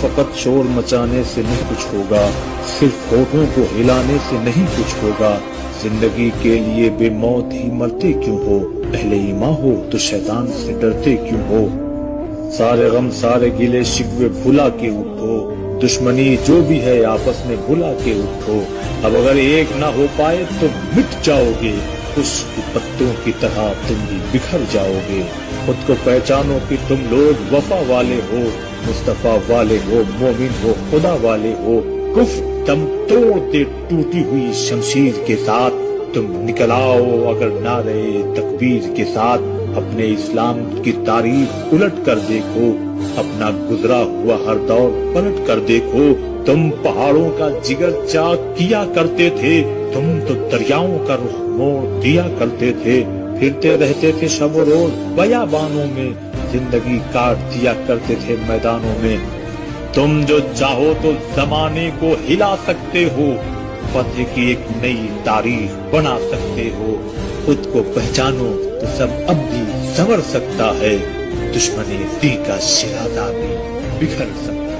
फकत शोर मचाने से नहीं कुछ होगा, सिर्फ होठों को हिलाने से नहीं कुछ होगा। जिंदगी के लिए बेमौत ही मरते क्यों हो, अहले ईमान हो तो शैतान से डरते क्यों हो। सारे गम सारे गिले शिकवे भुला के उठो, दुश्मनी जो भी है आपस में भुला के उठो। अब अगर एक ना हो पाए तो मिट जाओगे, खुश्क पत्तों की तरह तुम भी बिखर जाओगे। खुद को पहचानो कि तुम लोग वफा वाले हो, मुस्तफा वाले हो, मोमिन हो, खुदा वाले हो। कुफ्र दम तोड़ दे टूटी हुई शमशीर के साथ, तुम निकल आओ अगर नारे तकबीर के साथ। अपने इस्लाम की तारीख उलट कर देखो, अपना गुजरा हुआ हर दौर पलट कर देखो। तुम पहाड़ों का जिगर चाक किया करते थे, तुम तो दरियाओं का रुख मोड़ दिया करते थे। फिरते रहते थे शब रोज बयाबानों में, जिंदगी काट दिया करते थे मैदानों में। तुम जो चाहो तो जमाने को हिला सकते हो, फतेह की एक नई तारीख बना सकते हो। खुद को पहचानो तो सब अब भी संवर सकता है, दुश्मनी दी का शिराजा भी बिखर सकता है।